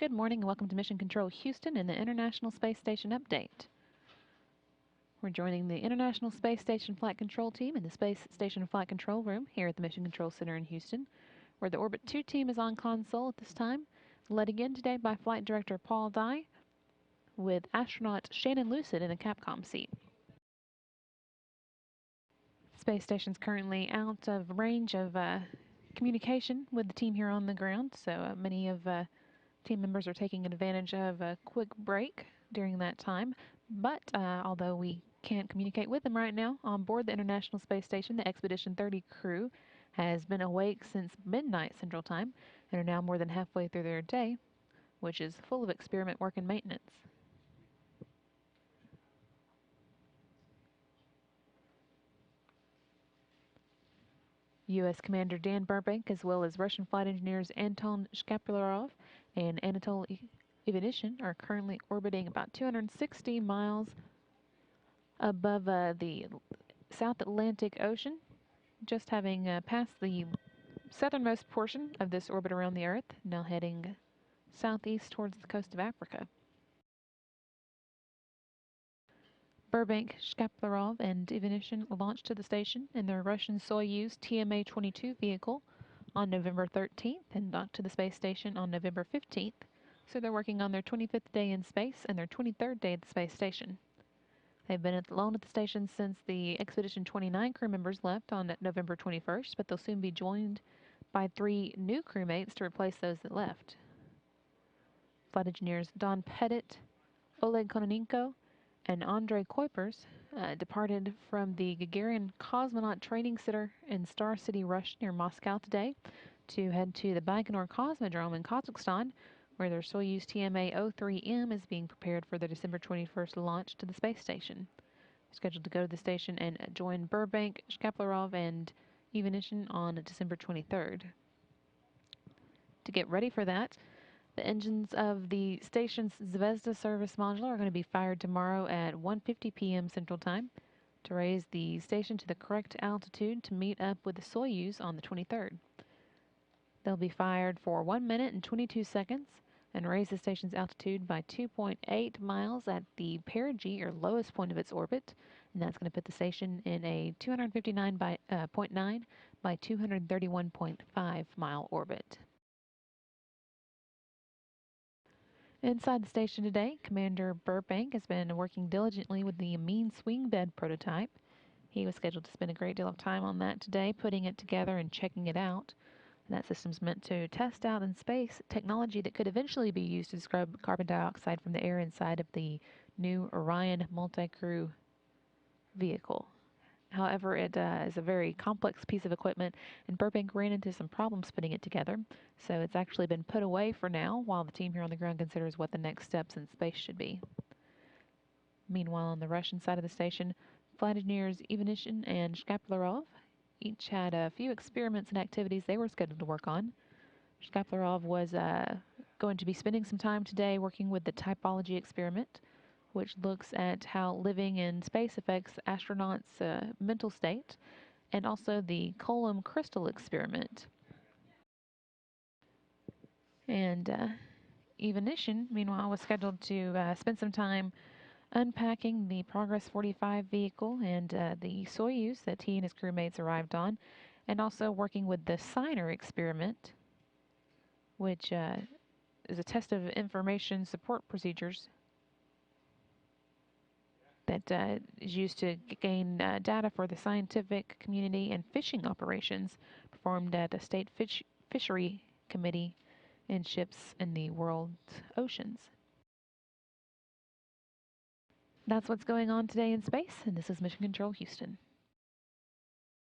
Good morning and welcome to Mission Control Houston and the International Space Station Update. We're joining the International Space Station Flight Control Team in the Space Station Flight Control Room here at the Mission Control Center in Houston, where the Orbit 2 team is on console at this time, led again today by Flight Director Paul Dye with astronaut Shannon Lucid in a Capcom seat. Space Station's currently out of range of communication with the team here on the ground, so many of team members are taking advantage of a quick break during that time. But although we can't communicate with them right now, on board the International Space Station, the Expedition 30 crew has been awake since midnight Central Time and are now more than halfway through their day, which is full of experiment work and maintenance. U.S. Commander Dan Burbank, as well as Russian flight engineers Anton Shkaplerov and Anatol Ivanishin, are currently orbiting about 260 miles above the South Atlantic Ocean, just having passed the southernmost portion of this orbit around the Earth, now heading southeast towards the coast of Africa. Burbank, Shkaplerov, and Ivanishin launched to the station in their Russian Soyuz TMA-22 vehicle on November 13th and docked to the space station on November 15th. So they're working on their 25th day in space and their 23rd day at the space station. They've been alone at the station since the Expedition 29 crew members left on November 21st, but they'll soon be joined by 3 new crewmates to replace those that left. Flight engineers Don Pettit, Oleg Kononenko, and Andrei Kuipers departed from the Gagarin Cosmonaut Training Center in Star City, Russia, near Moscow today to head to the Baikonur Cosmodrome in Kazakhstan, where their Soyuz TMA-03M is being prepared for the December 21st launch to the space station. They're scheduled to go to the station and join Burbank, Shkaplerov, and Ivanishin on December 23rd. To get ready for that, the engines of the station's Zvezda service module are going to be fired tomorrow at 1:50 p.m. Central Time to raise the station to the correct altitude to meet up with the Soyuz on the 23rd. They'll be fired for 1 minute and 22 seconds and raise the station's altitude by 2.8 miles at the perigee, or lowest point of its orbit, and that's going to put the station in a 259.9 by 231.5 mile orbit. Inside the station today, Commander Burbank has been working diligently with the Mean Swing Bed prototype. He was scheduled to spend a great deal of time on that today, putting it together and checking it out. And that system's meant to test out in space technology that could eventually be used to scrub carbon dioxide from the air inside of the new Orion multi-crew vehicle. However, it is a very complex piece of equipment, and Burbank ran into some problems putting it together, so it's actually been put away for now while the team here on the ground considers what the next steps in space should be. Meanwhile, on the Russian side of the station, flight engineers Ivanishin and Shkaplerov each had a few experiments and activities they were scheduled to work on. Shkaplerov was going to be spending some time today working with the typology experiment, which looks at how living in space affects astronauts' mental state, and also the Coulomb crystal experiment. And Ivanishin, meanwhile, was scheduled to spend some time unpacking the Progress 45 vehicle and the Soyuz that he and his crewmates arrived on, and also working with the Signer experiment, which is a test of information support procedures that is used to gain data for the scientific community and fishing operations performed at a state fishery committee in ships in the world's oceans. That's what's going on today in space, and this is Mission Control Houston.